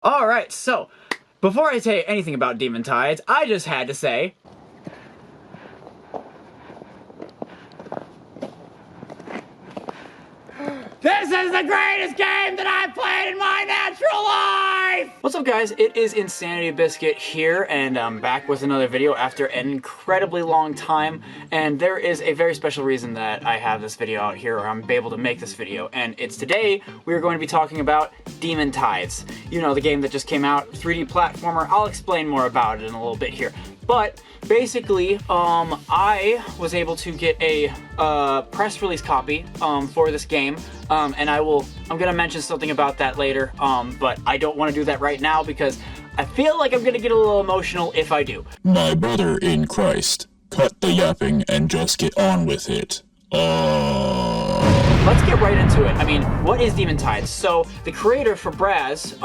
Alright, so, before I say anything about Demon Tides, I just had to say... This is the greatest game that I've played in my natural life! What's up, guys? It is Insanity Biscuit here, and I'm back with another video after an incredibly long time. And there is a very special reason that I have this video out here, or I'm able to make this video. And it's today, we are going to be talking about Demon Tides. You know, the game that just came out, 3D platformer. I'll explain more about it in a little bit here. But basically, I was able to get a press release copy for this game, and I'm gonna mention something about that later, but I don't want to do that right now because I feel like I'm gonna get a little emotional if I do. My brother in Christ, cut the yapping and just get on with it. Let's get right into it. I mean, what is Demon Tides? So, the creator, Fabraz,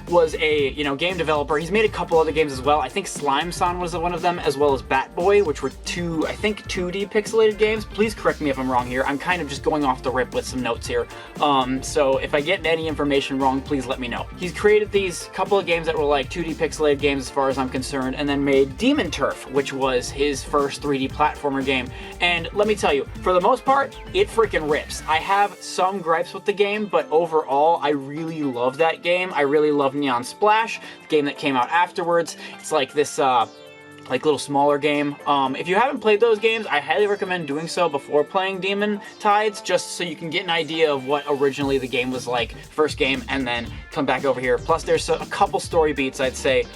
was a, game developer. He's made a couple other games as well. I think Slime Son was one of them, as well as Bat Boy, which were two 2D pixelated games. Please correct me if I'm wrong here. I'm kind of just going off the rip with some notes here. So if I get any information wrong, please let me know. He's created these couple of games that were like 2D pixelated games as far as I'm concerned, and then made Demon Turf, which was his first 3D platformer game. And let me tell you, for the most part, it freaking rips. I have some gripes with the game, but overall, I really love that game. I really love Neon Splash, the game that came out afterwards. It's like this, little smaller game. If you haven't played those games, I highly recommend doing so before playing Demon Tides, just so you can get an idea of what originally the game was like, first game, and then come back over here. Plus, there's a couple story beats, I'd say,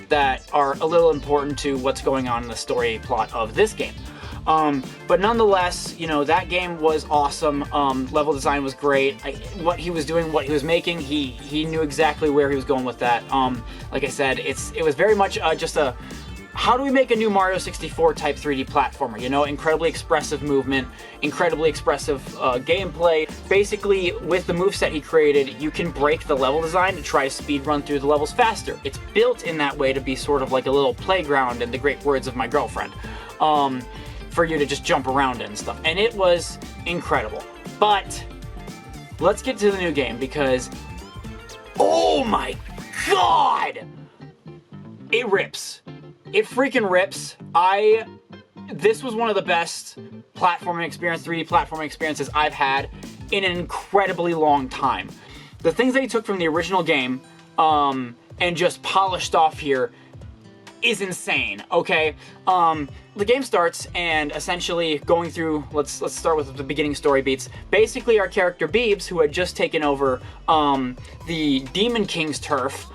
that are a little important to what's going on in the story plot of this game. But nonetheless, that game was awesome. Level design was great. What he was doing, what he was making, he knew exactly where he was going with that. Like I said, it was very much just a, how do we make a new Mario 64 type 3D platformer? Incredibly expressive movement, incredibly expressive gameplay. Basically, with the moveset he created, you can break the level design to try to speed run through the levels faster. It's built in that way to be sort of like a little playground, in the great words of my girlfriend. For you to just jump around and stuff. And it was incredible. But let's get to the new game because, oh my god! It rips. It freaking rips. This was one of the best 3D platforming experiences I've had in an incredibly long time. The things that he took from the original game and just polished off here is insane, okay? The game starts, and essentially going through, let's start with the beginning story beats. Basically, our character Beebs, who had just taken over the Demon King's turf,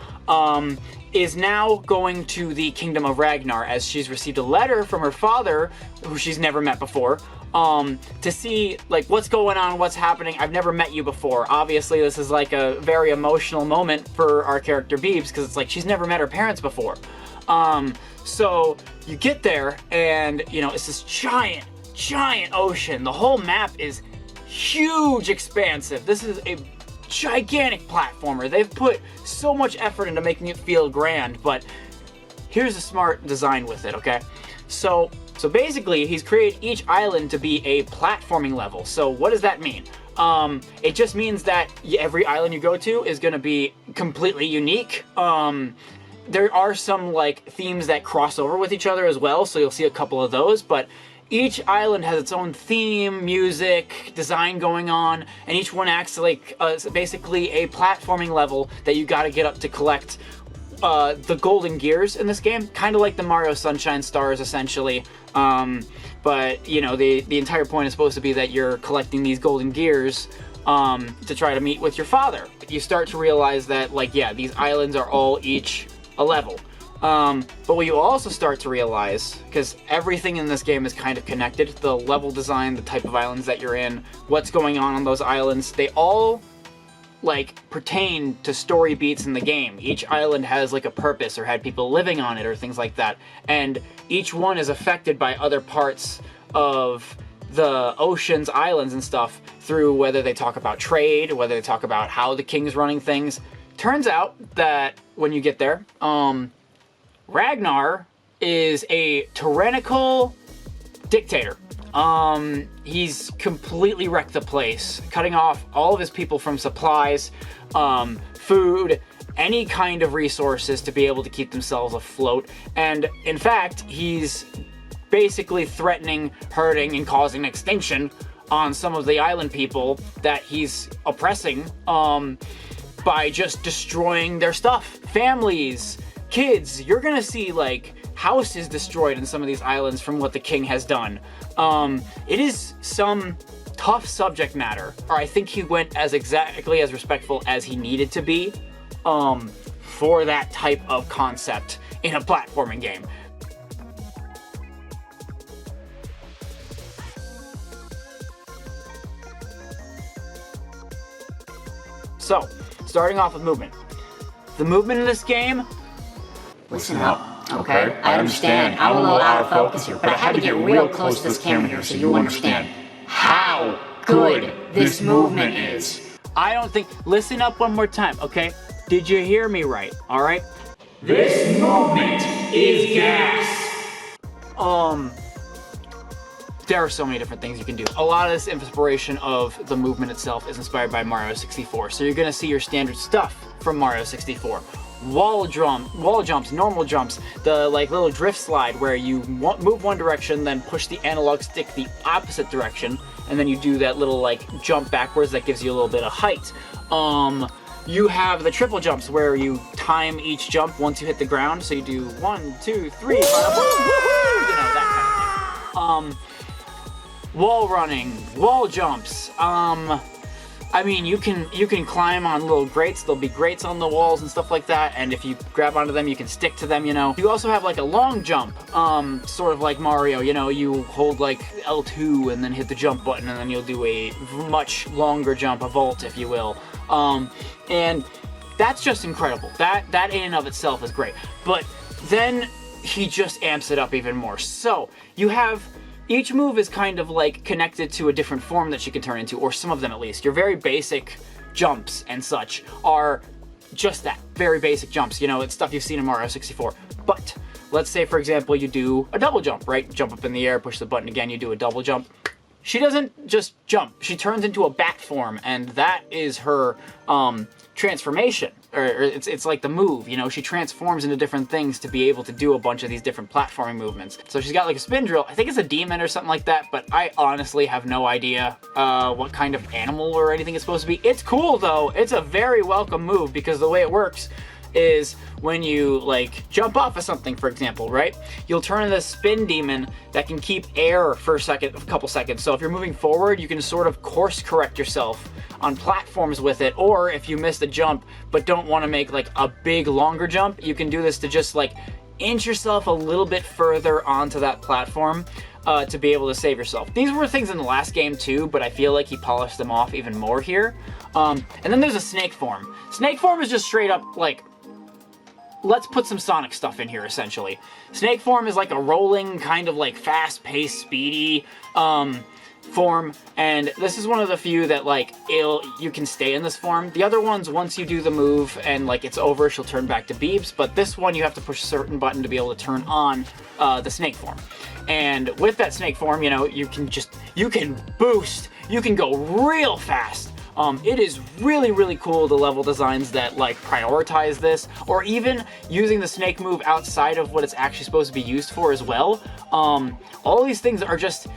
is now going to the Kingdom of Ragnar, as she's received a letter from her father, who she's never met before, to see, like, what's going on, what's happening. I've never met you before. Obviously, this is like a very emotional moment for our character Beebs, because it's like she's never met her parents before. So you get there, and it's this giant ocean. The whole map is huge, expansive. This is a gigantic platformer. They've put so much effort into making it feel grand, but here's a smart design with it, okay? So basically, he's created each island to be a platforming level. So what does that mean? It just means that every island you go to is going to be completely unique. There are some, themes that cross over with each other as well, so you'll see a couple of those, but each island has its own theme, music, design going on, and each one acts like basically a platforming level that you gotta get up to collect the golden gears in this game, kind of like the Mario Sunshine Stars, essentially. But, the entire point is supposed to be that you're collecting these golden gears to try to meet with your father. You start to realize that, these islands are all each a level. But what you also start to realize, because everything in this game is kind of connected, the level design, the type of islands that you're in, what's going on those islands, they all pertain to story beats in the game. Each island has a purpose, or had people living on it, or things like that. And each one is affected by other parts of the oceans, islands, and stuff, through whether they talk about trade, whether they talk about how the king's running things. Turns out that when you get there, Ragnar is a tyrannical dictator. He's completely wrecked the place, cutting off all of his people from supplies, food, any kind of resources to be able to keep themselves afloat. And in fact, he's basically threatening, hurting, and causing extinction on some of the island people that he's oppressing by just destroying their stuff. Families, kids, you're gonna see like houses destroyed in some of these islands from what the king has done. It is some tough subject matter, or I think he went as exactly as respectful as he needed to be for that type of concept in a platforming game. So, starting off with movement. The movement in this game... Listen up, okay? I understand. I'm a little out of focus here, but I had to get real close to this camera here so you understand how good this movement is. I don't think... Listen up one more time, okay? Did you hear me right, alright? This movement is gas! There are so many different things you can do. A lot of this inspiration of the movement itself is inspired by Mario 64. So you're gonna see your standard stuff from Mario 64. Wall jumps, normal jumps, the like little drift slide where you move one direction, then push the analog stick the opposite direction, and then you do that little like jump backwards that gives you a little bit of height. You have the triple jumps where you time each jump once you hit the ground. So you do 1, 2, 3, you know, that kind of thing. Wall running, wall jumps. I mean, you can climb on little grates. There'll be grates on the walls and stuff like that. And if you grab onto them, you can stick to them, you know. You also have like a long jump, sort of like Mario, you know, you hold like L2 and then hit the jump button and then you'll do a much longer jump, a vault, if you will. And that's just incredible. That in and of itself is great. But then he just amps it up even more. So you have... Each move is kind of like connected to a different form that you can turn into, or some of them at least. Your very basic jumps and such are just that, very basic jumps. You know, it's stuff you've seen in Mario 64. But let's say, for example, you do a double jump, right? Jump up in the air, push the button again, you do a double jump. She doesn't just jump. She turns into a bat form, and that is her transformation. Or it's like the move, you know, she transforms into different things to be able to do a bunch of these different platforming movements. So she's got like a spin drill. I think it's a demon or something like that, but I honestly have no idea what kind of animal or anything it's supposed to be. It's cool though. It's a very welcome move because the way it works is when you like jump off of something, for example, right? You'll turn into this spin demon that can keep air for a couple seconds. So if you're moving forward, you can sort of course correct yourself on platforms with it, or if you missed a jump but don't want to make like a big longer jump, you can do this to just like inch yourself a little bit further onto that platform to be able to save yourself. These were things in the last game too, but I feel like he polished them off even more here. And then there's a snake form. Snake form is just straight up like, let's put some Sonic stuff in here, essentially. Snake form is like a rolling, kind of like fast-paced, speedy form, and this is one of the few that like you can stay in this form. The other ones, once you do the move and like it's over, she'll turn back to Beeps, but this one you have to push a certain button to be able to turn on the snake form. And with that snake form, you know, you can boost, you can go real fast. It is really, really cool, the level designs that like prioritize this, or even using the snake move outside of what it's actually supposed to be used for as well. All these things are just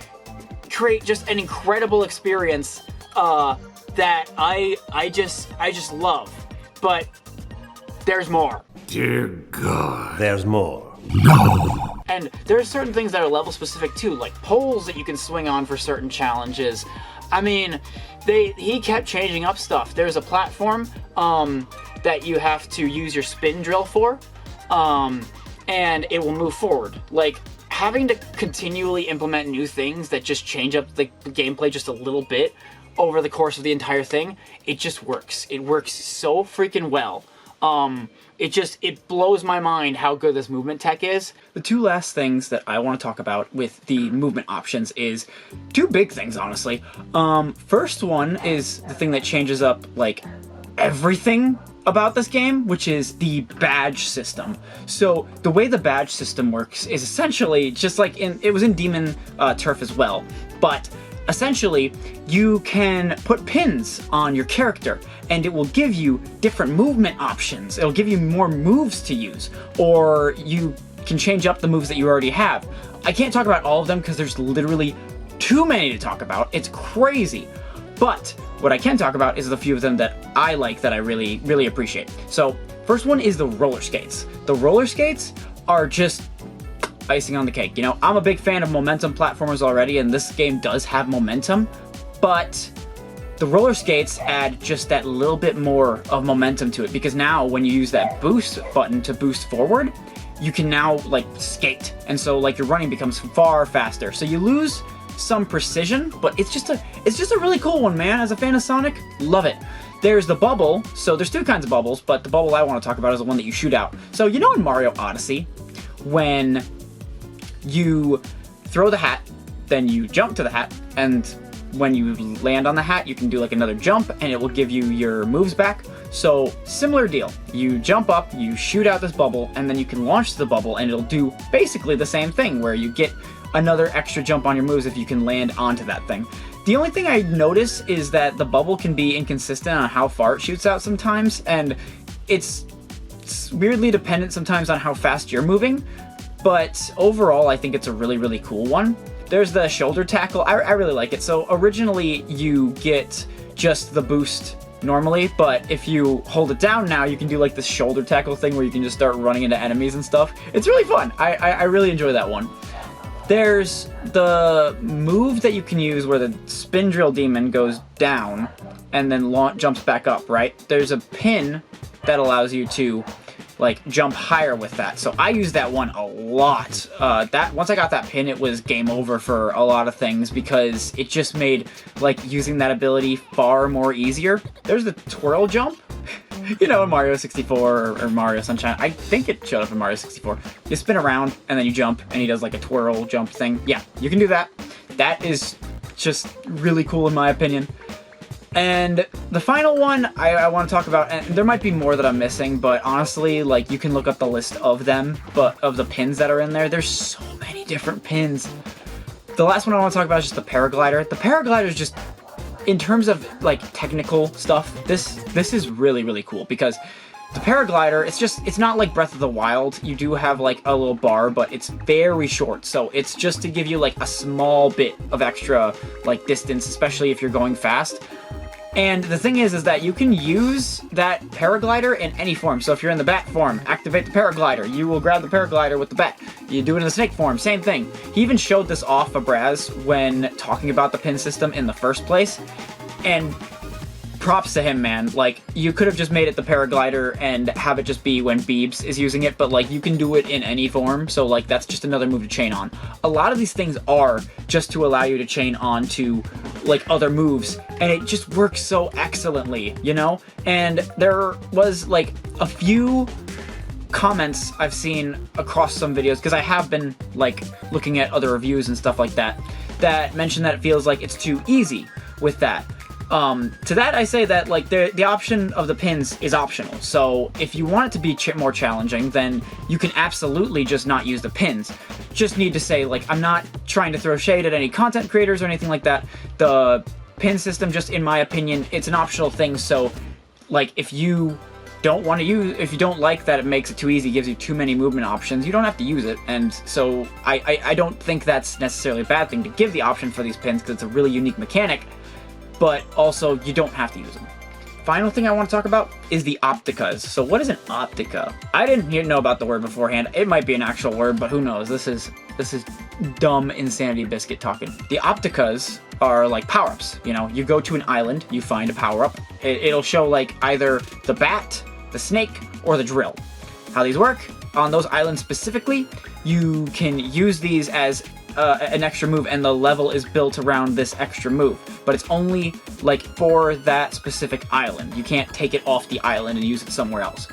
create just an incredible experience that I just love. But there's more. Dear God. There's more. And there are certain things that are level specific too, like poles that you can swing on for certain challenges. I mean, he kept changing up stuff. There's a platform that you have to use your spin drill for, and it will move forward. Like, having to continually implement new things that just change up the gameplay just a little bit over the course of the entire thing, it just works. It works so freaking well. It blows my mind how good this movement tech is. The two last things that I want to talk about with the movement options is two big things, honestly. First one is the thing that changes up, like, everything about this game, which is the badge system. So the way the badge system works is essentially just like it was in Demon Turf as well, but essentially, you can put pins on your character, and it will give you different movement options. It'll give you more moves to use, or you can change up the moves that you already have. I can't talk about all of them because there's literally too many to talk about. It's crazy. But what I can talk about is the few of them that I like, that I really, really appreciate. So, first one is the roller skates. The roller skates are just icing on the cake. You know, I'm a big fan of momentum platformers already, and this game does have momentum, but the roller skates add just that little bit more of momentum to it, because now when you use that boost button to boost forward, you can now like skate, and so like your running becomes far faster. So you lose some precision, but it's just a really cool one, man. As a fan of Sonic, love it. There's the bubble. So there's two kinds of bubbles, but the bubble I want to talk about is the one that you shoot out. So you know in Mario Odyssey, when you throw the hat, then you jump to the hat, and when you land on the hat, you can do like another jump, and it will give you your moves back. So, similar deal. You jump up, you shoot out this bubble, and then you can launch the bubble, and it'll do basically the same thing, where you get another extra jump on your moves if you can land onto that thing. The only thing I notice is that the bubble can be inconsistent on how far it shoots out sometimes, and it's weirdly dependent sometimes on how fast you're moving. But overall, I think it's a really, really cool one. There's the shoulder tackle. I really like it. So originally, you get just the boost normally, but if you hold it down now, you can do like this shoulder tackle thing where you can just start running into enemies and stuff. It's really fun. I really enjoy that one. There's the move that you can use where the spin drill demon goes down and then jumps back up, right? There's a pin that allows you to like jump higher with that. So I use that one a lot. Once I got that pin, it was game over for a lot of things, because it just made like using that ability far more easier. There's the twirl jump. You know, in Mario 64 or Mario Sunshine, I think it showed up in Mario 64. You spin around and then you jump, and he does like a twirl jump thing. Yeah, you can do that. That is just really cool in my opinion. And the final one I want to talk about, and there might be more that I'm missing, but honestly, like, you can look up the list of them, but of the pins that are in there, there's so many different pins. The last one I want to talk about is just the paraglider. The paraglider is just, in terms of like technical stuff, this is really, really cool, because the paraglider, it's not like Breath of the Wild. You do have like a little bar, but it's very short, so it's just to give you like a small bit of extra like distance, especially if you're going fast. And the thing is that you can use that paraglider in any form. So if you're in the bat form, activate the paraglider. You will grab the paraglider with the bat. You do it in the snake form, same thing. He even showed this off Fabraz when talking about the pin system in the first place. And props to him, man. Like, you could have just made it the paraglider and have it just be when Beebs is using it, but like, you can do it in any form, so like, that's just another move to chain on. A lot of these things are just to allow you to chain on to like other moves, and it just works so excellently, you know? And there was like a few comments I've seen across some videos, because I have been like looking at other reviews and stuff like that, that mention that it feels like it's too easy with that. To that I say that like the option of the pins is optional. So if you want it to be more challenging, then you can absolutely just not use the pins. Just need to say, like, I'm not trying to throw shade at any content creators or anything like that. The pin system, just in my opinion, it's an optional thing. So like, if you don't want to if you don't like that it makes it too easy, gives you too many movement options, you don't have to use it. And so I don't think that's necessarily a bad thing to give the option for these pins, because it's a really unique mechanic. But also, you don't have to use them. Final thing I want to talk about is the opticas. So what is an optica? I didn't know about the word beforehand. It might be an actual word, but who knows? This is dumb insanity biscuit talking. The opticas are like power-ups. You know, you go to an island, you find a power-up. It'll show like either the bat, the snake, or the drill. How these work, on those islands specifically, you can use these as an extra move, and the level is built around this extra move, but it's only like for that specific island. You can't take it off the island and use it somewhere else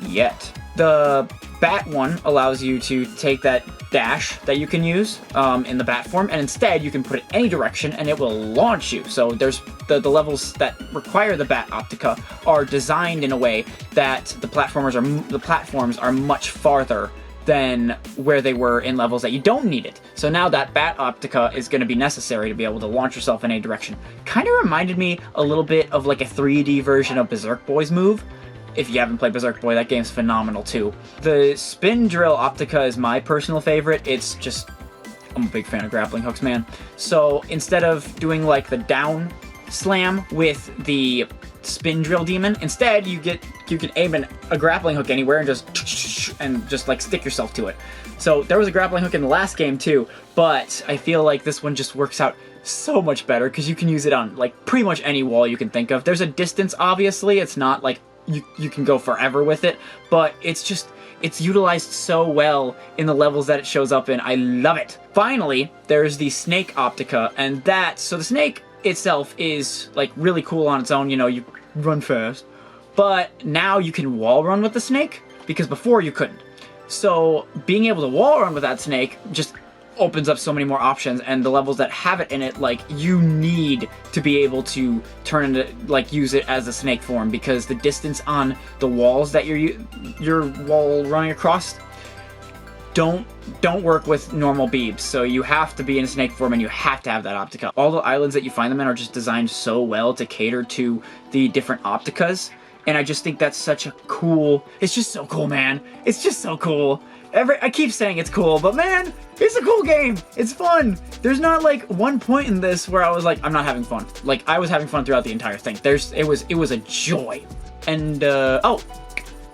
yet. The bat one allows you to take that dash that you can use in the bat form, and instead you can put it any direction and it will launch you. So there's the levels that require the bat optica are designed in a way that the platforms are much farther than where they were in levels that you don't need it. So now that Bat Optica is going to be necessary to be able to launch yourself in any direction. Kind of reminded me a little bit of like a 3D version of Berserk Boy's move. If you haven't played Berserk Boy, that game's phenomenal too. The Spin Drill Optica is my personal favorite. It's just, I'm a big fan of grappling hooks, man. So instead of doing like the down slam with the Spin Drill Demon, instead you can aim a grappling hook anywhere and just like stick yourself to it. So there was a grappling hook in the last game too, but I feel like this one just works out so much better because you can use it on like pretty much any wall you can think of. There's a distance, obviously. It's not like you can go forever with it, but it's utilized so well in the levels that it shows up in. I love it. Finally, there's the Snake Optica, and so the snake itself is like really cool on its own. You know, you run fast, but now you can wall run with the snake because before you couldn't. So being able to wall run with that snake just opens up so many more options, and the levels that have it in it, like, you need to be able to turn into, like, use it as a snake form, because the distance on the walls that you're wall running across don't work with normal beebs, so you have to be in a snake form and you have to have that Optica. All the islands that you find them in are just designed so well to cater to the different Opticas, and I just think that's such a cool, it's just so cool, man. It's just so cool. I keep saying it's cool, but man, it's a cool game. It's fun. There's not like one point in this where I was like, I'm not having fun. Like, I was having fun throughout the entire thing. It was a joy. And oh,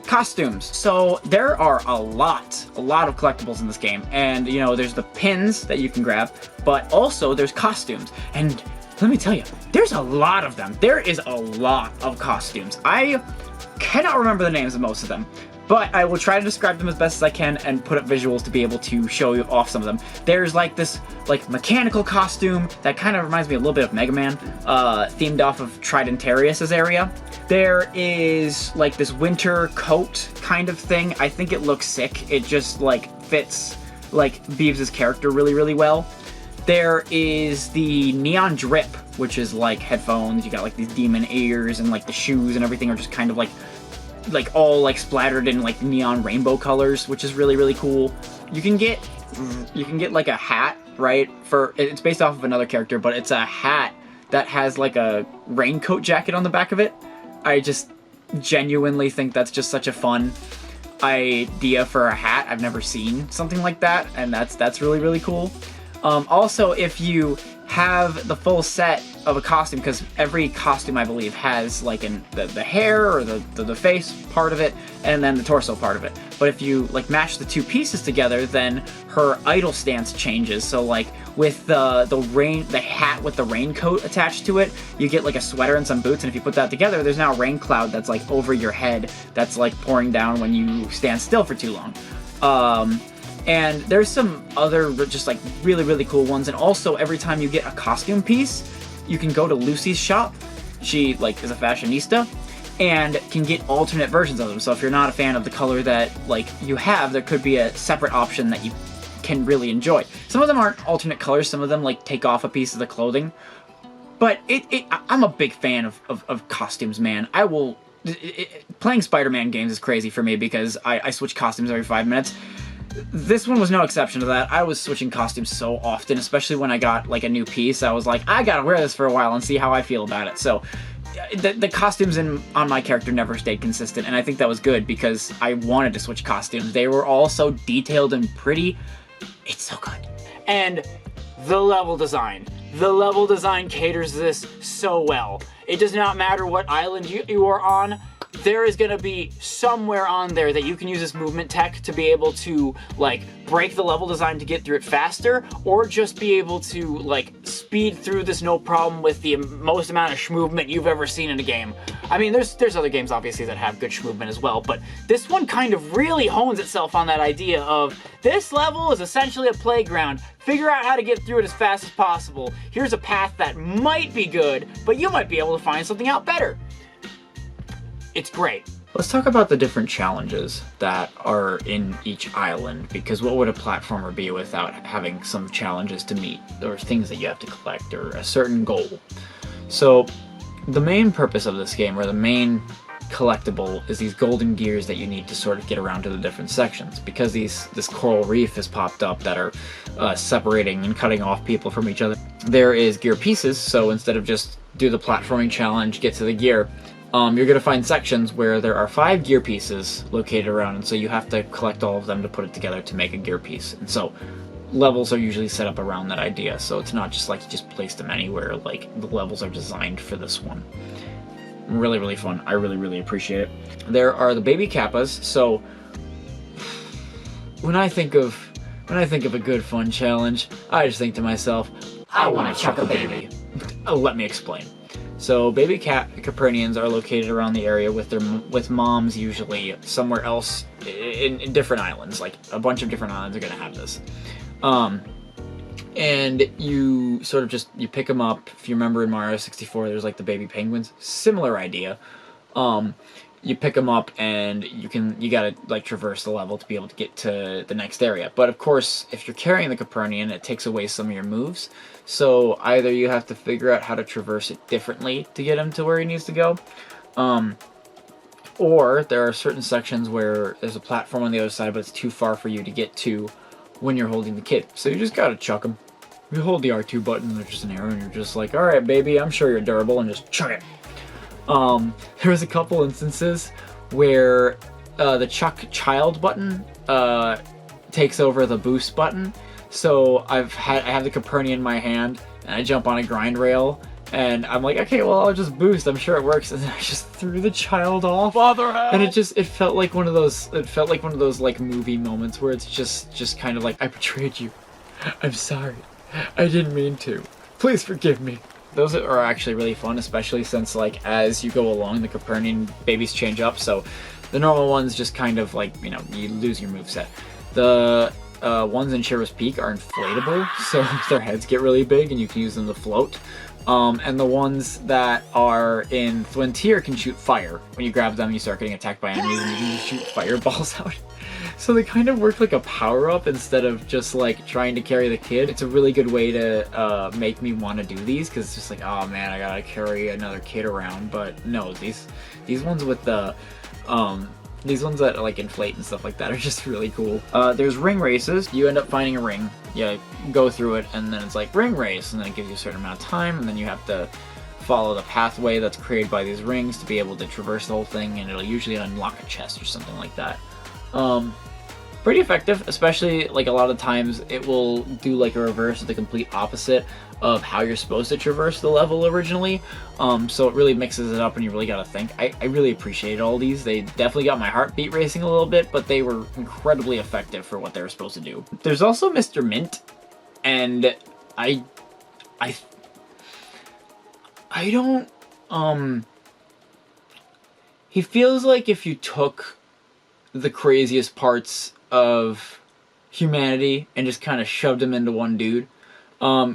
costumes. So there are a lot of collectibles in this game, and you know, there's the pins that you can grab, but also there's costumes. And let me tell you, there's a lot of them. There is a lot of costumes. I cannot remember the names of most of them, but I will try to describe them as best as I can and put up visuals to be able to show you off some of them. There's like this like mechanical costume that kind of reminds me a little bit of Mega Man, themed off of Tridentarius's area. There is like this winter coat kind of thing. I think it looks sick. It just like fits like Beebs' character really, really well. There is the Neon Drip, which is like headphones. You got like these demon ears, and like the shoes and everything are just kind of like all like splattered in like neon rainbow colors, which is really, really cool. You can get like a hat, right? It's based off of another character, but it's a hat that has like a raincoat jacket on the back of it. I just genuinely think that's just such a fun idea for a hat. I've never seen something like that, and that's really, really cool. Also, if you have the full set of a costume, because every costume, I believe, has like the hair or the face part of it, and then the torso part of it. But if you like mash the two pieces together, then her idle stance changes. So like with the hat with the raincoat attached to it, you get like a sweater and some boots, and if you put that together, there's now a rain cloud that's like over your head that's like pouring down when you stand still for too long. And there's some other just like really, really cool ones. And also every time you get a costume piece, you can go to Lucy's shop. She like is a fashionista and can get alternate versions of them. So if you're not a fan of the color that like you have, there could be a separate option that you can really enjoy. Some of them aren't alternate colors. Some of them like take off a piece of the clothing. But I'm a big fan of costumes, man. Playing Spider-Man games is crazy for me because I switch costumes every 5 minutes. This one was no exception to that. I was switching costumes so often, especially when I got like a new piece. I was like, I gotta wear this for a while and see how I feel about it. So the costumes on my character never stayed consistent, and I think that was good because I wanted to switch costumes. They were all so detailed and pretty. It's so good. And the level design. The level design caters this so well. It does not matter what island you are on. There is going to be somewhere on there that you can use this movement tech to be able to like break the level design to get through it faster, or just be able to like speed through this no problem with the most amount of movement you've ever seen in a game. I mean, there's other games obviously that have good movement as well, but this one kind of really hones itself on that idea of this level is essentially a playground. Figure out how to get through it as fast as possible. Here's a path that might be good, but you might be able to find something out better. It's great. Let's talk about the different challenges that are in each island, because what would a platformer be without having some challenges to meet, or things that you have to collect, or a certain goal? So the main purpose of this game, or the main collectible is these golden gears that you need to sort of get around to the different sections, because this coral reef has popped up that are separating and cutting off people from each other. There is gear pieces, so instead of just do the platforming challenge, get to the gear, you're going to find sections where there are 5 gear pieces located around, and so you have to collect all of them to put it together to make a gear piece. And so levels are usually set up around that idea, so it's not just like you just place them anywhere. Like, the levels are designed for this one. Really, really fun. I really, really appreciate it. There are the baby kappas. So when I think of a good fun challenge, I just think to myself, I want to chuck a baby. Let me explain. So baby Capernians are located around the area with moms, usually somewhere else in different islands. Like, a bunch of different islands are gonna have this. And you sort of just, you pick them up. If you remember in Mario 64, there's like the baby penguins. Similar idea. You pick them up and you gotta like traverse the level to be able to get to the next area. But of course, if you're carrying the Capernian, it takes away some of your moves. So either you have to figure out how to traverse it differently to get him to where he needs to go. Or there are certain sections where there's a platform on the other side, but it's too far for you to get to when you're holding the kid. So you just gotta chuck him. You hold the R2 button, there's just an arrow, and you're just like, alright baby, I'm sure you're durable, and just chuck it. There was a couple instances where the chuck child button takes over the boost button. So I have the Capernian in my hand, and I jump on a grind rail, and I'm like, okay, well, I'll just boost, I'm sure it works, and then I just threw the child off. Father help! And it felt like one of those like movie moments where it's just kind of like, I betrayed you. I'm sorry. I didn't mean to. Please forgive me. Those are actually really fun, especially since, like, as you go along, the Capernian babies change up. So the normal ones just kind of like, you know, you lose your moveset. The ones in Shira's Peak are inflatable, so their heads get really big and you can use them to float. And the ones that are in Thuintir can shoot fire. When you grab them, you start getting attacked by enemies and you can just shoot fireballs out. So they kind of work like a power-up instead of just like trying to carry the kid. It's a really good way to make me want to do these, because it's just like, oh man, I gotta carry another kid around. But no, these ones with the these ones that like inflate and stuff like that are just really cool. There's ring races. You end up finding a ring. You go through it, and then it's like ring race, and then it gives you a certain amount of time, and then you have to follow the pathway that's created by these rings to be able to traverse the whole thing, and it'll usually unlock a chest or something like that. Pretty effective, especially like a lot of times it will do like a reverse of the complete opposite of how you're supposed to traverse the level originally. So it really mixes it up and you really gotta think. I really appreciate all these. They definitely got my heartbeat racing a little bit, but they were incredibly effective for what they were supposed to do. There's also Mr. Mint, and I don't, he feels like if you took the craziest parts of humanity and just kind of shoved him into one dude.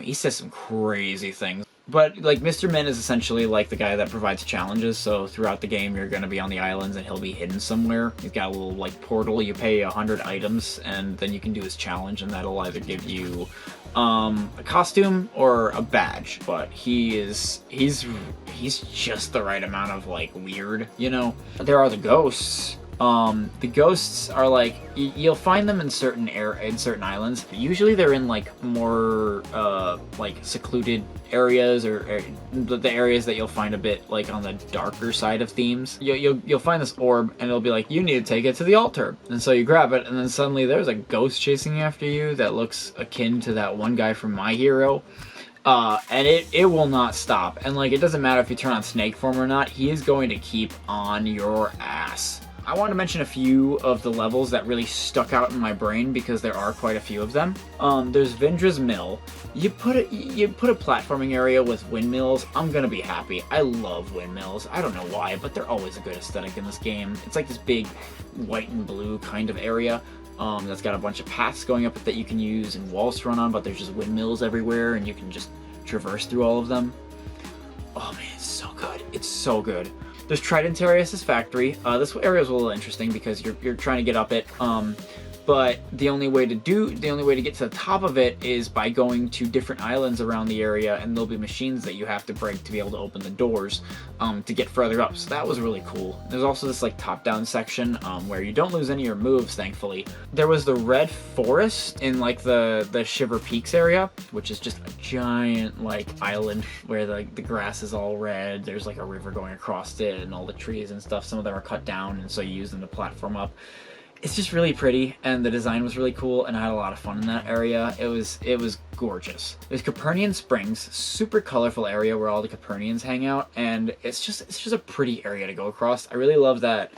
He says some crazy things. But like Mr. Mint is essentially like the guy that provides challenges, so throughout the game you're going to be on the islands and he'll be hidden somewhere. He's got a little like portal, you pay 100 items and then you can do his challenge, and that'll either give you a costume or a badge. But he's just the right amount of like weird, you know. There are the ghosts. The ghosts are like, you'll find them in certain islands. Usually they're in like more like secluded areas, or the areas that you'll find a bit like on the darker side of themes. You'll find this orb and it'll be like, you need to take it to the altar, and so you grab it, and then suddenly there's a ghost chasing after you that looks akin to that one guy from My Hero. And it will not stop, and like it doesn't matter if you turn on snake form or not, he is going to keep on your ass. I want to mention a few of the levels that really stuck out in my brain because there are quite a few of them. There's Vindra's Mill. You put a platforming area with windmills, I'm gonna be happy. I love windmills. I don't know why, but they're always a good aesthetic in this game. It's like this big white and blue kind of area that's got a bunch of paths going up that you can use and walls to run on, but there's just windmills everywhere and you can just traverse through all of them. Oh man, it's so good. It's so good. There's Tridentarius' factory. This area is a little interesting because you're trying to get up it. but the only way to get to the top of it is by going to different islands around the area, and there'll be machines that you have to break to be able to open the doors to get further up. So that was really cool. There's also this like top-down section where you don't lose any of your moves, thankfully. There was the red forest in like the Shiver Peaks area, which is just a giant like island where the grass is all red. There's like a river going across it and all the trees and stuff. Some of them are cut down, and so you use them to platform up. It's just really pretty, and the design was really cool, and I had a lot of fun in that area. It was gorgeous. There's Capernian Springs, super colorful area where all the Capernians hang out, and it's just a pretty area to go across. I really love that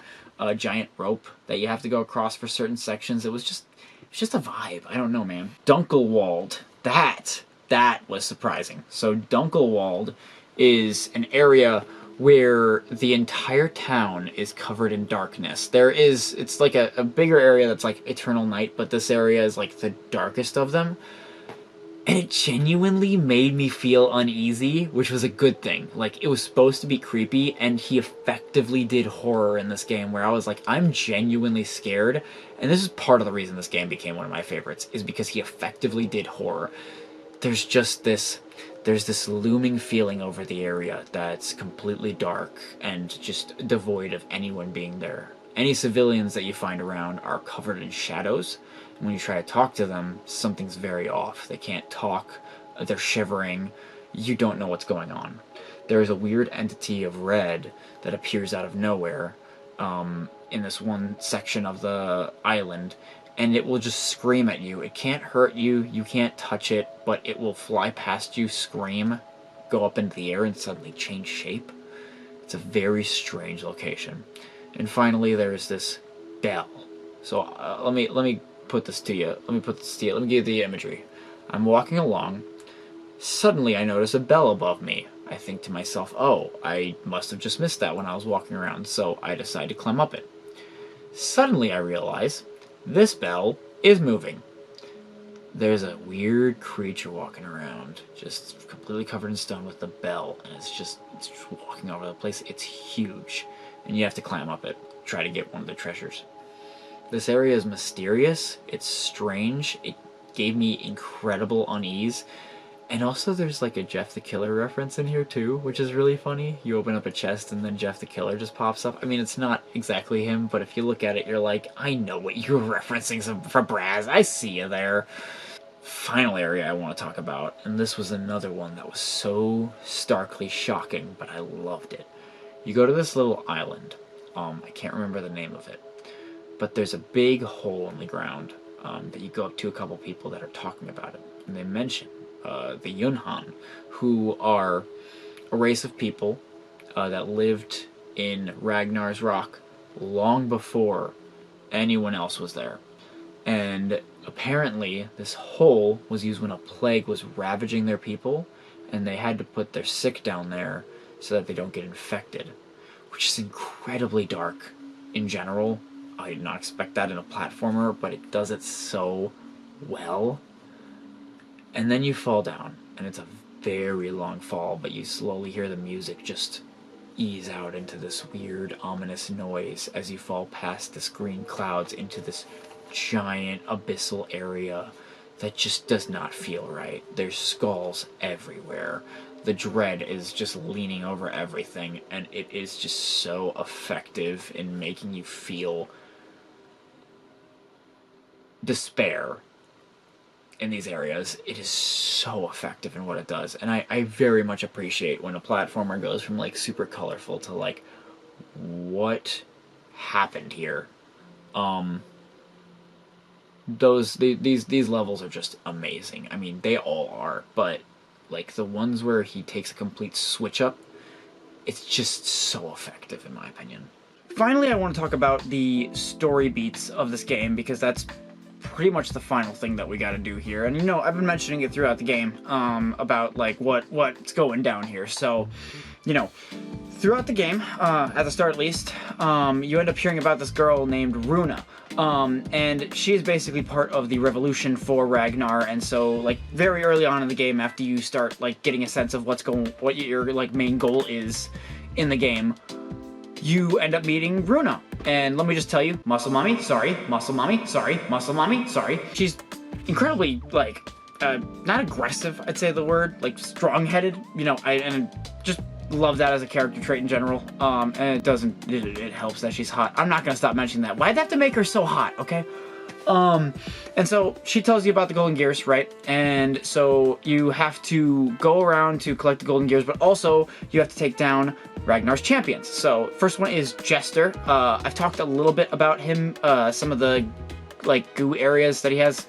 giant rope that you have to go across for certain sections. It's just a vibe. I don't know, man. Dunkelwald, that was surprising. So Dunkelwald is an area where the entire town is covered in darkness. It's like a bigger area that's like eternal night, but this area is like the darkest of them. And it genuinely made me feel uneasy, which was a good thing. Like, it was supposed to be creepy, and he effectively did horror in this game, where I was like, I'm genuinely scared. And this is part of the reason this game became one of my favorites, is because he effectively did horror. There's this looming feeling over the area that's completely dark and just devoid of anyone being there. Any civilians that you find around are covered in shadows. And when you try to talk to them, something's very off. They can't talk, they're shivering, you don't know what's going on. There is a weird entity of red that appears out of nowhere in this one section of the island, and it will just scream at you. It can't hurt you, you can't touch it, but it will fly past you, scream, go up into the air, and suddenly change shape. It's a very strange location. And finally, there's this bell. So let me put this to you. Let me give you the imagery. I'm walking along. Suddenly, I notice a bell above me. I think to myself, oh, I must have just missed that when I was walking around, so I decide to climb up it. Suddenly, I realize this bell is moving. There's a weird creature walking around, just completely covered in stone with the bell, and it's just walking over the place. It's huge, and you have to climb up it, try to get one of the treasures. This area is mysterious, it's strange, it gave me incredible unease, and also there's like a Jeff the Killer reference in here too, which is really funny. You open up a chest and then Jeff the Killer just pops up. I mean, it's not exactly him, but if you look at it, you're like, I know what you're referencing from Fabraz, I see you there. Final area I want to talk about, and this was another one that was so starkly shocking, but I loved it. You go to this little island, I can't remember the name of it, but there's a big hole in the ground that you go up to a couple people that are talking about it, and they mention the Yunhan, who are a race of people that lived in Ragnar's Rock long before anyone else was there. And apparently this hole was used when a plague was ravaging their people, and they had to put their sick down there so that they don't get infected, which is incredibly dark in general. I did not expect that in a platformer, but it does it so well. And then you fall down, and it's a very long fall, but you slowly hear the music just ease out into this weird, ominous noise as you fall past this green clouds into this giant abyssal area that just does not feel right. There's skulls everywhere. The dread is just leaning over everything, and it is just so effective in making you feel despair in these areas. It is so effective in what it does, and I very much appreciate when a platformer goes from like super colorful to like, what happened here? These levels are just amazing. I mean, they all are, but like the ones where he takes a complete switch up, it's just so effective in my opinion. Finally, I want to talk about the story beats of this game, because that's pretty much the final thing that we got to do here. And you know, I've been mentioning it throughout the game about like what's going down here. So, you know, throughout the game, at the start at least, you end up hearing about this girl named Runa. And she's basically part of the revolution for Ragnar, and so like very early on in the game, after you start like getting a sense of what your like main goal is in the game, you end up meeting Bruna. And let me just tell you, muscle mommy, sorry, muscle mommy, sorry, muscle mommy, sorry. She's incredibly, like, not aggressive, I'd say the word, like strong-headed, you know, and just love that as a character trait in general. And it helps that she's hot. I'm not gonna stop mentioning that. Why'd they have to make her so hot, okay? And so she tells you about the golden gears, right? And so you have to go around to collect the golden gears, but also you have to take down Ragnar's champions. So first one is Jester. I've talked a little bit about him, some of the like goo areas that he has.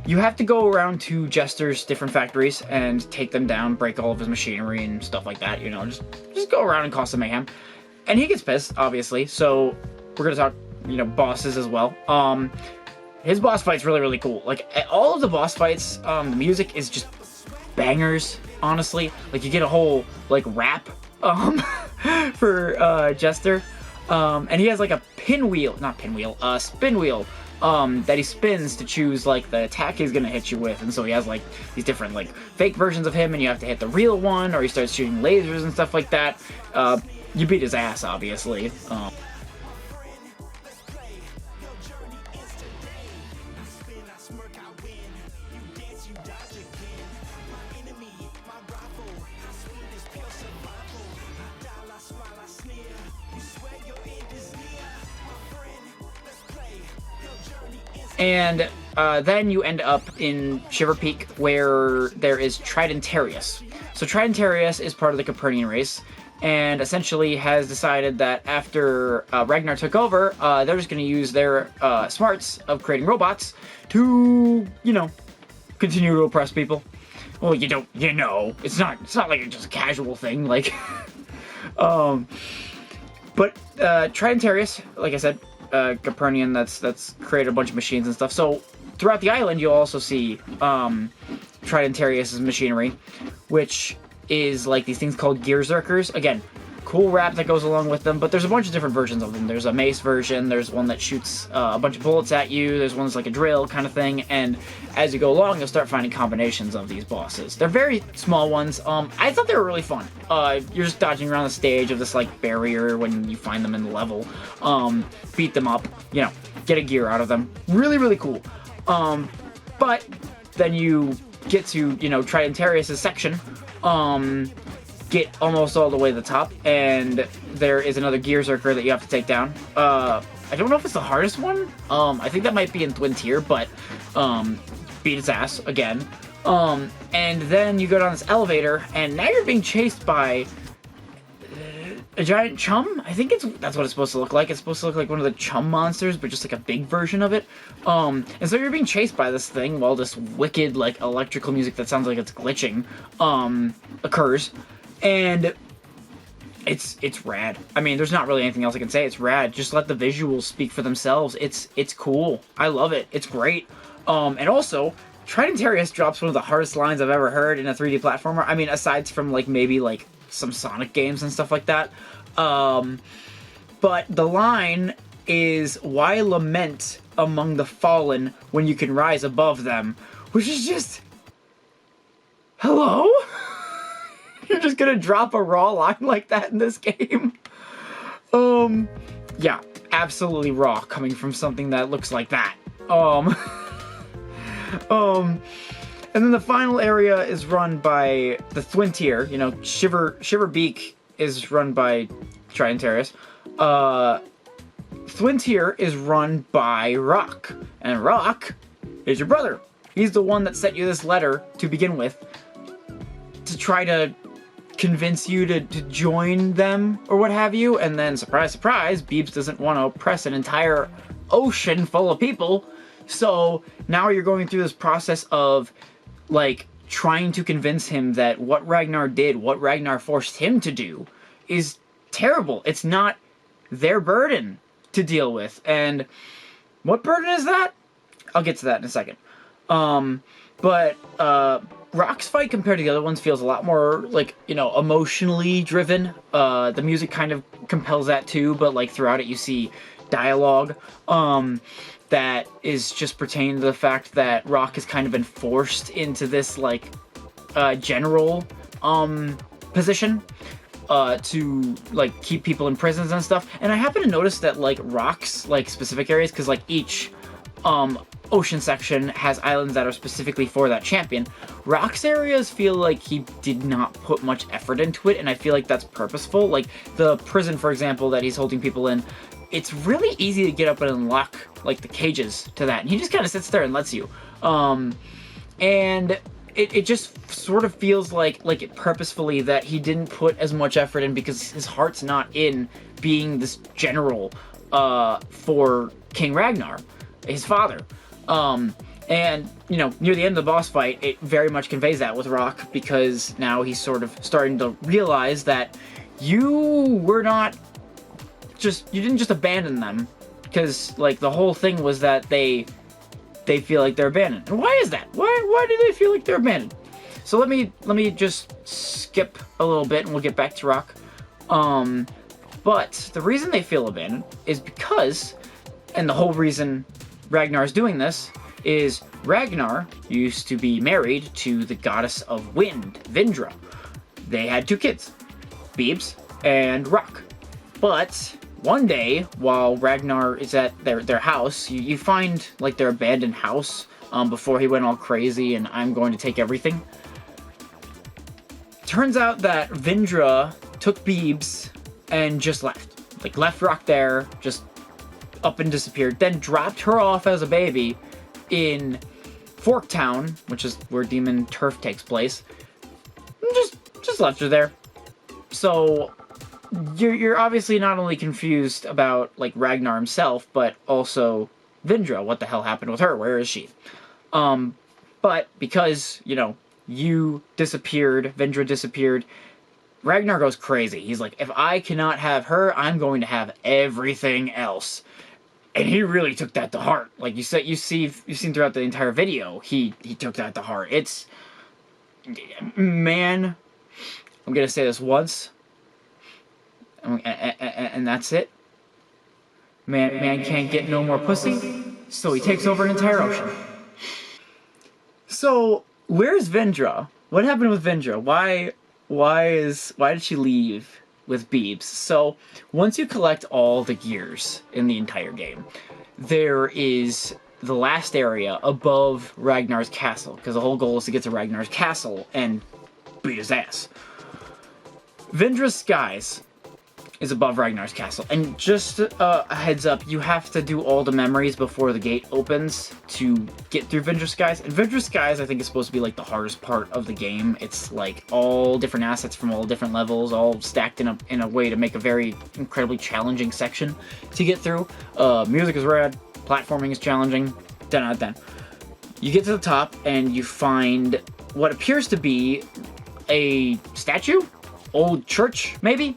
You have to go around to Jester's different factories and take them down, break all of his machinery and stuff like that, you know, just go around and cause some mayhem. And he gets pissed, obviously, so we're gonna talk, you know, bosses as well. His boss fight's really, really cool. Like, all of the boss fights, the music is just bangers, honestly. Like, you get a whole, like, rap, for, Jester. And he has, like, a spin wheel, that he spins to choose, like, the attack he's gonna hit you with. And so he has, like, these different, like, fake versions of him, and you have to hit the real one, or he starts shooting lasers and stuff like that. You beat his ass, obviously. And then you end up in Shiver Peak, where there is Tridentarius. So Tridentarius is part of the Copernican race, and essentially has decided that after Ragnar took over, they're just going to use their smarts of creating robots to, you know, continue to oppress people. Well, you don't, you know, it's not like it's just a casual thing, like, but Tridentarius, like I said, Copernican that's created a bunch of machines and stuff. So throughout the island, you'll also see Tridentarius's machinery, which is like these things called Gearzerkers. Again, cool rap that goes along with them, but there's a bunch of different versions of them. There's a mace version, there's one that shoots a bunch of bullets at you, there's one that's like a drill kind of thing, and as you go along, you'll start finding combinations of these bosses. They're very small ones. I thought they were really fun. You're just dodging around the stage of this like barrier when you find them in the level. Beat them up, you know, get a gear out of them. Really, really cool. But then you get to, you know, Tridentarius' section, get almost all the way to the top, and there is another Gearzerker that you have to take down. I don't know if it's the hardest one. I think that might be in Thuintir, but beat its ass again. And then you go down this elevator, and now you're being chased by a giant chum. I think that's what it's supposed to look like. It's supposed to look like one of the chum monsters, but just like a big version of it. And so you're being chased by this thing while this wicked like electrical music that sounds like it's glitching occurs. And it's rad. I mean, there's not really anything else I can say. It's rad. Just let the visuals speak for themselves. It's cool. I love it. It's great. And also, Tridentarius drops one of the hardest lines I've ever heard in a 3D platformer. I mean, aside from like maybe like some Sonic games and stuff like that. But the line is, "Why lament among the fallen when you can rise above them?" Which is just, hello? You're just gonna drop a raw line like that in this game? Yeah, absolutely raw, coming from something that looks like that. And then the final area is run by the Thuintir. You know, Shiver Beak is run by Tridentarius. Thuintir is run by Rock, and Rock is your brother. He's the one that sent you this letter to begin with, to try to convince you to join them or what have you. And then, surprise, surprise, Beebs doesn't want to oppress an entire ocean full of people. So now you're going through this process of like trying to convince him that what Ragnar did, what Ragnar forced him to do, is terrible. It's not their burden to deal with. And what burden is that? I'll get to that in a second. But Rock's fight compared to the other ones feels a lot more like, you know, emotionally driven. The music kind of compels that too, but like throughout it you see dialogue that is just pertaining to the fact that Rock has kind of been forced into this like general position. to like keep people in prisons and stuff. And I happen to notice that like rocks, like specific areas, because like each ocean section has islands that are specifically for that champion. Rocks areas feel like he did not put much effort into it, and I feel like that's purposeful. Like the prison, for example, that he's holding people in, it's really easy to get up and unlock like the cages to that, and he just kind of sits there and lets you. And it just sort of feels like it purposefully that he didn't put as much effort in because his heart's not in being this general for King Ragnar, his father. And, you know, near the end of the boss fight, it very much conveys that with Rock, because now he's sort of starting to realize that you didn't just abandon them, because, like, the whole thing was that they feel like they're abandoned. And why is that? Why do they feel like they're abandoned? So let me just skip a little bit and we'll get back to Rock. But the reason they feel abandoned is because, and the whole reason Ragnar's doing this, is Ragnar used to be married to the goddess of wind, Vindra. They had 2 kids, Beebs and Rock. But one day, while Ragnar is at their house, you find like their abandoned house before he went all crazy and I'm going to take everything. Turns out that Vindra took Beebs and just left. Like left Rock there, just up and disappeared, then dropped her off as a baby in Forktown, which is where Demon Turf takes place. Just left her there. So you're obviously not only confused about like Ragnar himself, but also Vindra. What the hell happened with her? Where is she? But because, you know, you disappeared, Vindra disappeared, Ragnar goes crazy. He's like, if I cannot have her, I'm going to have everything else. And he really took that to heart. Like you've seen throughout the entire video, he took that to heart. It's, man, I'm gonna say this once, and that's it. Man can't get no more pussy, so he takes over an entire ocean. So where's Vindra? What happened with Vindra? Why did she leave with Beebs? So once you collect all the gears in the entire game, there is the last area above Ragnar's castle, because the whole goal is to get to Ragnar's castle and beat his ass. Vindra's skies is above Ragnar's castle, and just a heads up, you have to do all the memories before the gate opens to get through Vindra's skies. And Vindra's skies, I think, is supposed to be like the hardest part of the game. It's like all different assets from all different levels, all stacked in a way to make a very incredibly challenging section to get through. Music is rad, platforming is challenging. 10 out of 10. You get to the top and you find what appears to be a statue, old church maybe,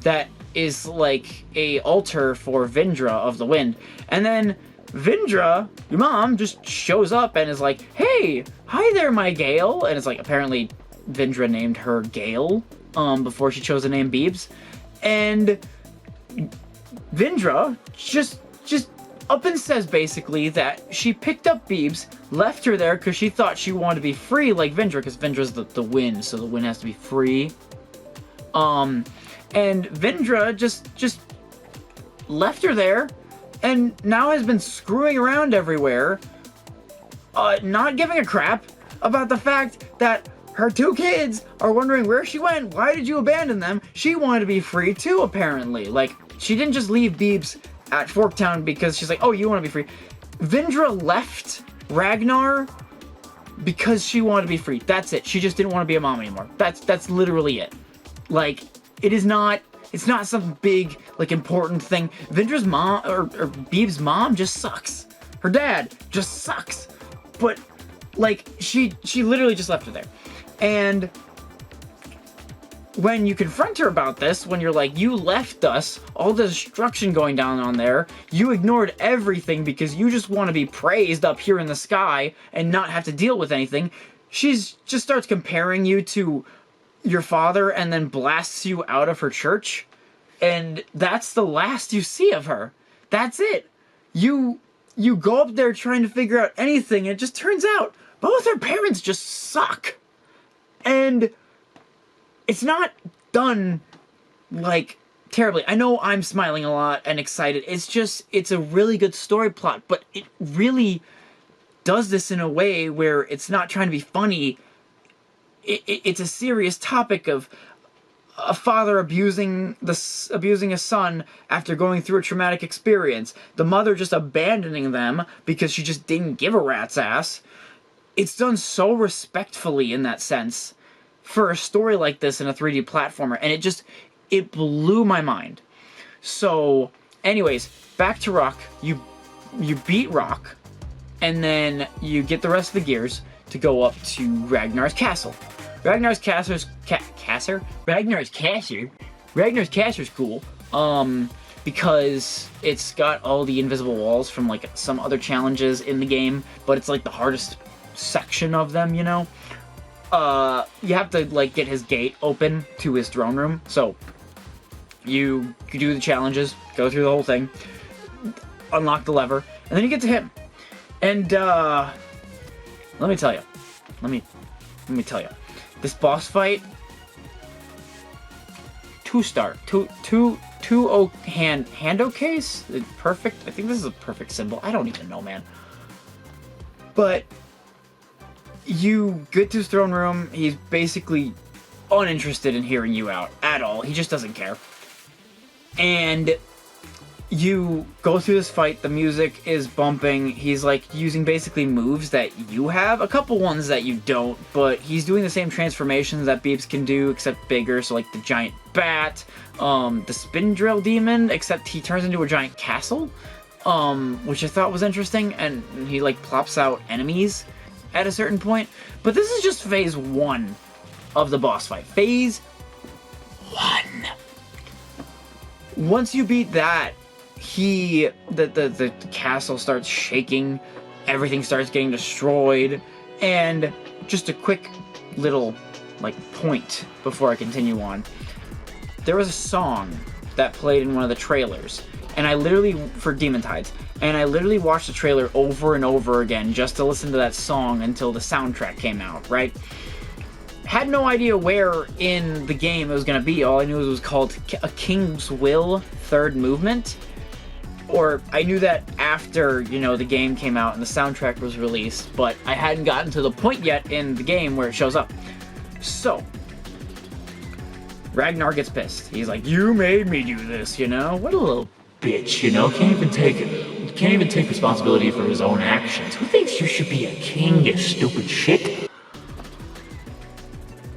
that is like a altar for Vindra of the Wind. And then Vindra, your mom, just shows up and is like, hey, hi there, my Gale. And it's like, apparently Vindra named her Gale before she chose the name Beebs. And Vindra just up and says basically that she picked up Beebs, left her there because she thought she wanted to be free like Vindra, because Vindra's the wind, so the wind has to be free. And Vindra just left her there, and now has been screwing around everywhere, not giving a crap about the fact that her 2 kids are wondering where she went. Why did you abandon them? She wanted to be free too, apparently. Like, she didn't just leave Beebs at Forktown because she's like, oh, you want to be free. Vindra left Ragnar because she wanted to be free. That's it. She just didn't want to be a mom anymore. That's literally it. Like, it's not some big, like, important thing. Vindra's mom, or Beeb's mom, just sucks. Her dad just sucks. But, like, she literally just left her there. And when you confront her about this, when you're like, you left us, all the destruction going down on there, you ignored everything because you just want to be praised up here in the sky and not have to deal with anything, she's just starts comparing you to your father and then blasts you out of her church. And that's the last you see of her. That's it. You go up there trying to figure out anything, and it just turns out both her parents just suck. And it's not done like, terribly. I know I'm smiling a lot and excited. It's a really good story plot, but it really does this in a way where it's not trying to be funny. It's a serious topic of a father abusing a son after going through a traumatic experience. The mother just abandoning them because she just didn't give a rat's ass. It's done so respectfully in that sense for a story like this in a 3D platformer, and it blew my mind. So, anyways, back to Rock. You beat Rock, and then you get the rest of the gears to go up to Ragnar's Castle. Ragnar's Castle's cool, because it's got all the invisible walls from, like, some other challenges in the game, but it's, like, the hardest section of them, you know? You have to, like, get his gate open to his throne room, so you do the challenges, go through the whole thing, unlock the lever, and then you get to him. And, let me tell you. This boss fight, 2-star, hand okays? Perfect? I think this is a perfect symbol. I don't even know, man. But you get to his throne room, he's basically uninterested in hearing you out at all. He just doesn't care. And you go through this fight, the music is bumping, he's like using basically moves that you have, a couple ones that you don't, but he's doing the same transformations that Beeps can do, except bigger, so like the giant bat, the spin drill demon, except he turns into a giant castle, which I thought was interesting, and he like plops out enemies at a certain point. But this is just phase 1 of the boss fight. Phase 1. Once you beat that, the castle starts shaking, everything starts getting destroyed, and just a quick little, like, point before I continue on. There was a song that played in one of the trailers, and I literally, for Demon Tides, and I literally watched the trailer over and over again just to listen to that song until the soundtrack came out, right? Had no idea where in the game it was going to be. All I knew it was called A King's Will, Third Movement. Or I knew that after, you know, the game came out and the soundtrack was released, but I hadn't gotten to the point yet in the game where it shows up. So, Ragnar gets pissed. He's like, "You made me do this, you know? What a little bitch, you know? Can't even take responsibility for his own actions. Who thinks you should be a king, you stupid shit?"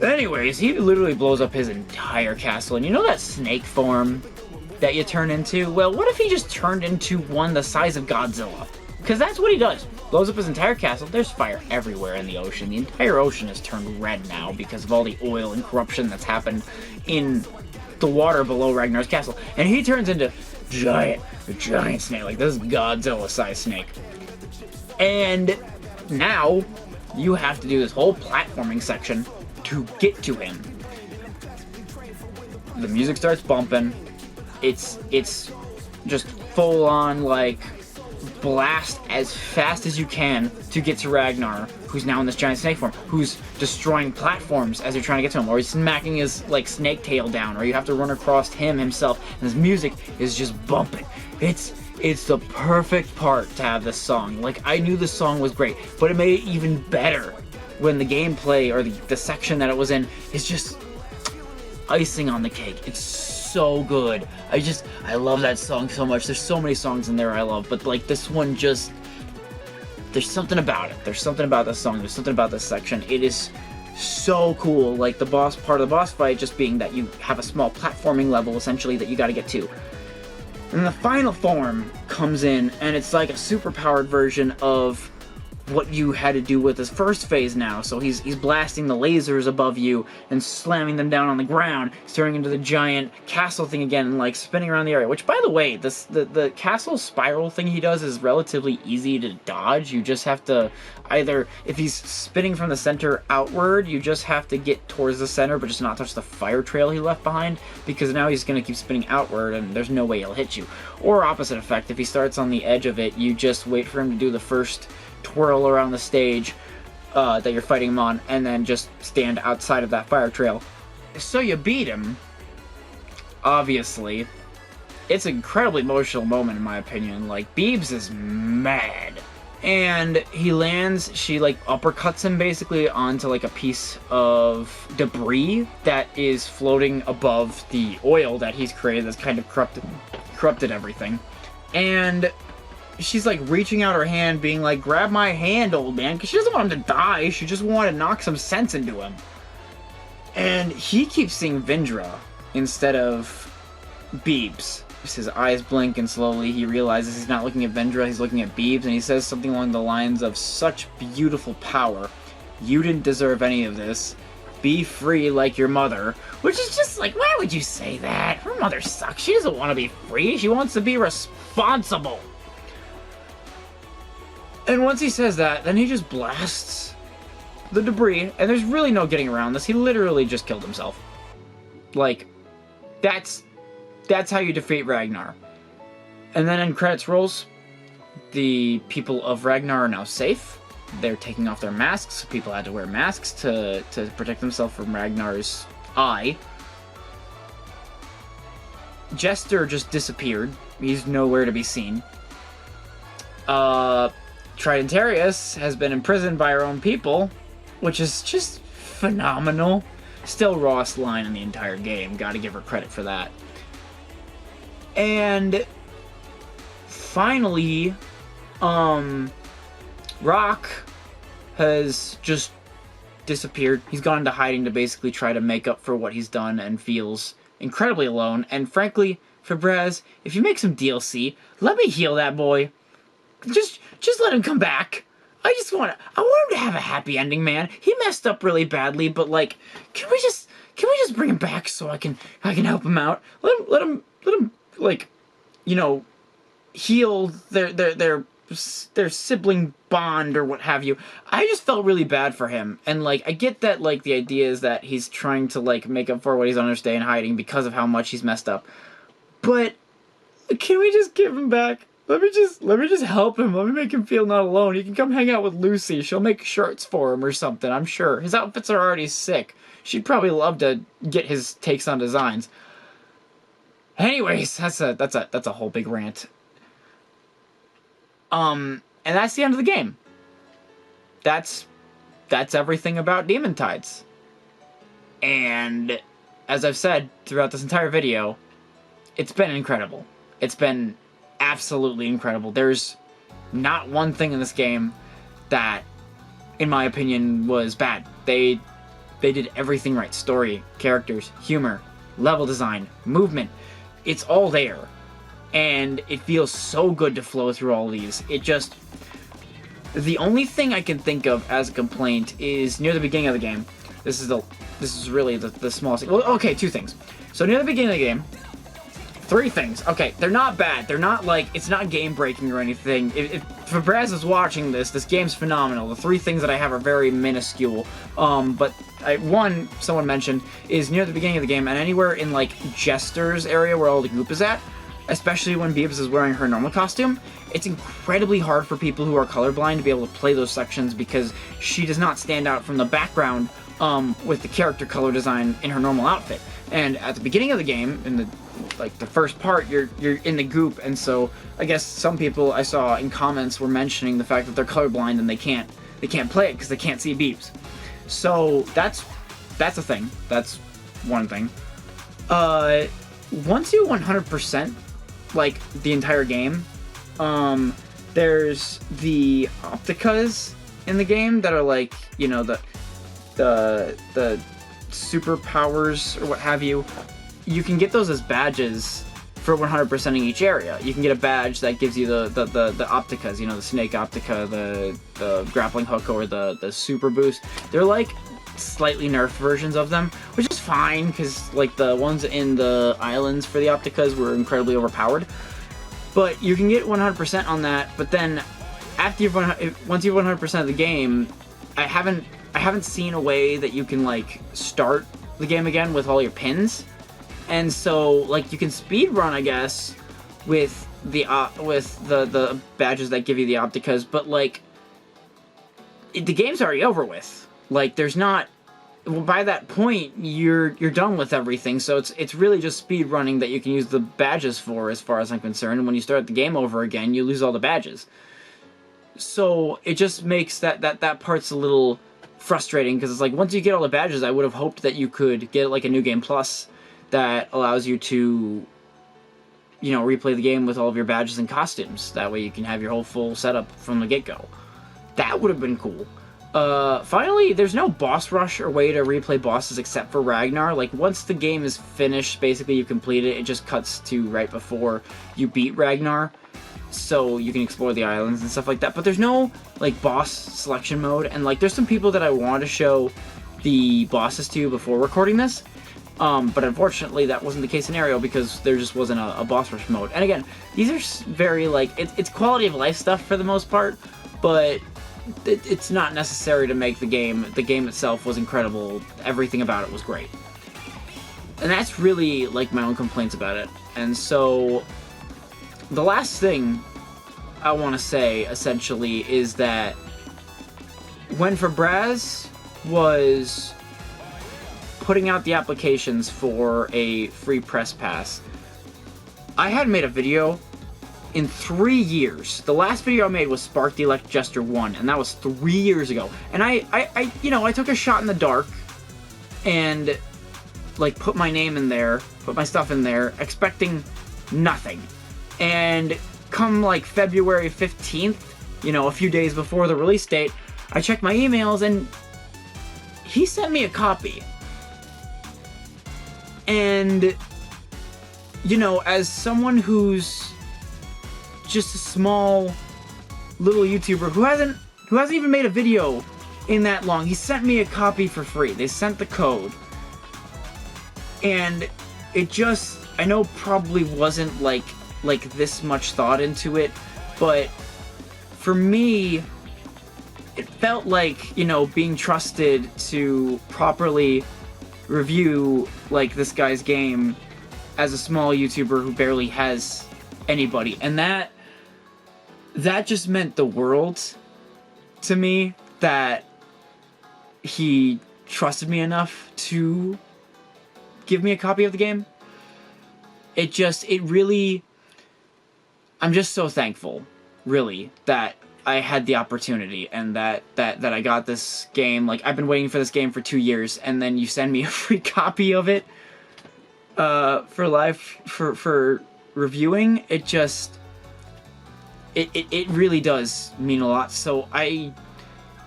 Anyways, he literally blows up his entire castle, and you know that snake form that you turn into? Well, what if he just turned into one the size of Godzilla? Because that's what he does. Blows up his entire castle. There's fire everywhere in the ocean. The entire ocean has turned red now because of all the oil and corruption that's happened in the water below Ragnar's castle. And he turns into a giant snake. Like, this is Godzilla-sized snake. And now you have to do this whole platforming section to get to him. The music starts bumping. It's just full on, like, blast as fast as you can to get to Ragnar, who's now in this giant snake form, who's destroying platforms as you're trying to get to him, or he's smacking his, like, snake tail down, or you have to run across him himself, and his music is just bumping. It's the perfect part to have this song. Like, I knew this song was great, but it made it even better when the gameplay, or the section that it was in, is just icing on the cake. It's so good. I love that song so much. There's so many songs in there I love, but like this one just, there's something about it. There's something about this song. There's something about this section. It is so cool. Like the boss part of the boss fight just being that you have a small platforming level essentially that you got to get to. And the final form comes in, and it's like a super powered version of what you had to do with his first phase now. So he's blasting the lasers above you and slamming them down on the ground. He's turning into the giant castle thing again and like spinning around the area. Which, by the way, the castle spiral thing he does is relatively easy to dodge. You just have to either, if he's spinning from the center outward, you just have to get towards the center but just not touch the fire trail he left behind, because now he's going to keep spinning outward and there's no way he'll hit you. Or opposite effect, if he starts on the edge of it, you just wait for him to do the first twirl around the stage that you're fighting him on, and then just stand outside of that fire trail. So you beat him, obviously. It's an incredibly emotional moment, in my opinion. Like, Beebs is mad. And he lands, she, like, uppercuts him, basically, onto, like, a piece of debris that is floating above the oil that he's created that's kind of corrupted everything. And she's, like, reaching out her hand, being like, grab my hand, old man, because she doesn't want him to die. She just wanted to knock some sense into him. And he keeps seeing Vindra instead of Beebs. His eyes blink, and slowly he realizes he's not looking at Vendra, he's looking at Beebs, and he says something along the lines of, such beautiful power. You didn't deserve any of this. Be free like your mother. Which is just like, why would you say that? Her mother sucks. She doesn't want to be free. She wants to be responsible. And once he says that, then he just blasts the debris, and there's really no getting around this. He literally just killed himself. Like, that's how you defeat Ragnar. And then in credits rolls, the people of Ragnar are now safe. They're taking off their masks. People had to wear masks to protect themselves from Ragnar's eye. Jester just disappeared. He's nowhere to be seen. Tridentarius has been imprisoned by our own people, which is just phenomenal. Still rawest line in the entire game. Gotta give her credit for that. And finally, Rock has just disappeared. He's gone into hiding to basically try to make up for what he's done and feels incredibly alone. And frankly, Fabraz, if you make some DLC, let me heal that boy. Just let him come back. I want him to have a happy ending, man. He messed up really badly, but like, can we just bring him back so I can help him out? Let him like, you know, heal their sibling bond or what have you. I just felt really bad for him. And like, I get that like the idea is that he's trying to like make up for what he's done or stay in hiding because of how much he's messed up. But can we just give him back? Let me just help him. Let me make him feel not alone. He can come hang out with Lucy. She'll make shirts for him or something, I'm sure. His outfits are already sick. She'd probably love to get his takes on designs. Anyways, that's a whole big rant. And that's the end of the game. That's everything about Demon Tides. And as I've said throughout this entire video, it's been incredible. It's been absolutely incredible. There's not one thing in this game that, in my opinion, was bad. They did everything right. Story, characters, humor, level design, movement. It's all there. And it feels so good to flow through all these. The only thing I can think of as a complaint is near the beginning of the game. This is really the smallest thing. Well, okay, two things. So near the beginning of the game, three things. Okay, they're not bad. They're not like, it's not game breaking or anything. If Fabraz is watching this game's phenomenal. The three things that I have are very minuscule. But one, someone mentioned, is near the beginning of the game and anywhere in like Jester's area where all the group is at, especially when Beebs is wearing her normal costume, it's incredibly hard for people who are colorblind to be able to play those sections because she does not stand out from the background with the character color design in her normal outfit. And at the beginning of the game, in the first part, you're in the goop, and so I guess some people I saw in comments were mentioning the fact that they're colorblind and they can't play it because they can't see Beebs. So that's a thing. That's one thing. Once you 100% like the entire game, there's the Opticas in the game that are like, you know, the superpowers or what have you. You can get those as badges for 100%ing each area. You can get a badge that gives you the Opticas, you know, the Snake Optica, the Grappling Hook, or the Super Boost. They're like slightly nerfed versions of them, which is fine, because like the ones in the islands for the Opticas were incredibly overpowered. But you can get 100% on that, but then after once you've 100% of the game, I haven't seen a way that you can like start the game again with all your pins. And so, like, you can speedrun, I guess, with the badges that give you the Opticas, but, like, the game's already over with. Like, there's not by that point, you're done with everything, so it's really just speed running that you can use the badges for, as far as I'm concerned, and when you start the game over again, you lose all the badges. So, it just makes that part's a little frustrating, because it's like, once you get all the badges, I would have hoped that you could get, like, a New Game Plus that allows you to, you know, replay the game with all of your badges and costumes. That way you can have your whole full setup from the get-go. That would have been cool. Finally, there's no boss rush or way to replay bosses except for Ragnar. Like, once the game is finished, basically you complete it, it just cuts to right before you beat Ragnar. So you can explore the islands and stuff like that. But there's no, like, boss selection mode. And, like, there's some people that I want to show the bosses to before recording this. But unfortunately, that wasn't the case scenario because there just wasn't a boss rush mode. And again, these are very, like, it's quality of life stuff for the most part, but it's not necessary to make the game. The game itself was incredible. Everything about it was great. And that's really, like, my own complaints about it. And so, the last thing I want to say, essentially, is that when Fabraz was putting out the applications for a free press pass, I had made a video in 3 years. The last video I made was Spark the Elect Jester 1, and that was 3 years ago. And I you know, I took a shot in the dark and, like, put my name in there, put my stuff in there, expecting nothing. And come, like, February 15th, you know, a few days before the release date, I checked my emails and he sent me a copy. And, you know, as someone who's just a small little YouTuber who hasn't even made a video in that long, he sent me a copy for free. They sent the code. And it just, I know probably wasn't like this much thought into it, but for me, it felt like, you know, being trusted to properly review, like, this guy's game as a small YouTuber who barely has anybody. And that just meant the world to me, that he trusted me enough to give me a copy of the game. It really, I'm just so thankful, really, that I had the opportunity and that I got this game. Like, I've been waiting for this game for 2 years, and then you send me a free copy of it for reviewing. It just, it really does mean a lot. So I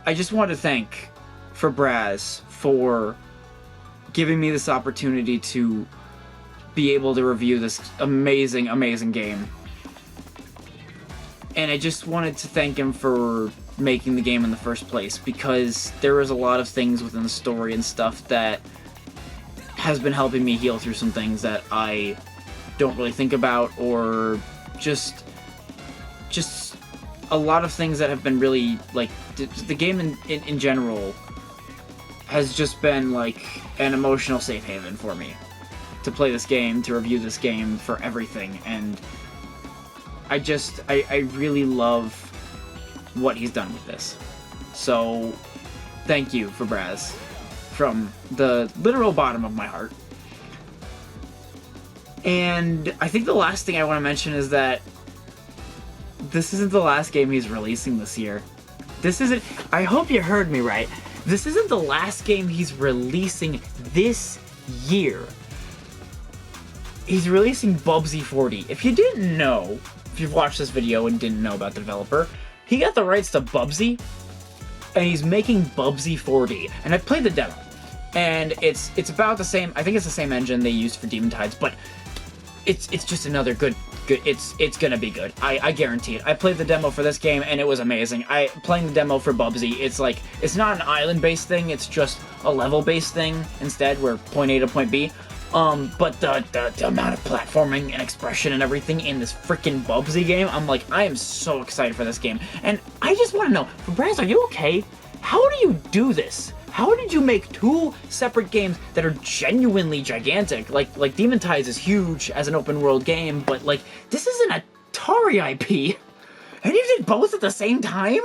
just want to thank Fabraz for giving me this opportunity to be able to review this amazing, amazing game. And I just wanted to thank him for making the game in the first place, because there was a lot of things within the story and stuff that has been helping me heal through some things that I don't really think about, or just a lot of things that have been really, like, the game in general has just been like an emotional safe haven for me to play this game, to review this game, for everything. And I really love what he's done with this. So, thank you, Fabraz, from the literal bottom of my heart. And I think the last thing I want to mention is that this isn't the last game he's releasing this year. This isn't, I hope you heard me right, this isn't the last game he's releasing this year. He's releasing Bubsy 40. If you didn't know, if you've watched this video and didn't know about the developer, he got the rights to Bubsy, and he's making Bubsy 40. And I played the demo, and it's about the same, I think it's the same engine they used for Demon Tides, but it's just another good, it's gonna be good. I guarantee it. I played the demo for this game, and it was amazing. Playing the demo for Bubsy, it's like, it's not an island-based thing, it's just a level-based thing instead, where point A to point B. But the amount of platforming and expression and everything in this freaking Bubsy game, I'm like, I am so excited for this game. And I just want to know, Fabraz, are you okay? How do you do this? How did you make two separate games that are genuinely gigantic? Like Demon Tides is huge as an open world game, but like, this is an Atari IP, and you did both at the same time?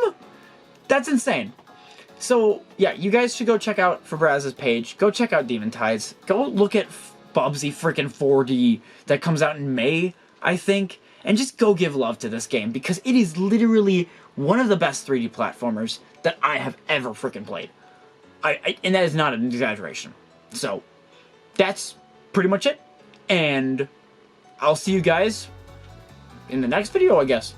That's insane. So, yeah, you guys should go check out Fabraz's page. Go check out Demon Tides. Go look at Bubsy freaking 4D that comes out in May, I think. And just go give love to this game, because it is literally one of the best 3D platformers that I have ever freaking played. And that is not an exaggeration. So, that's pretty much it. And I'll see you guys in the next video, I guess.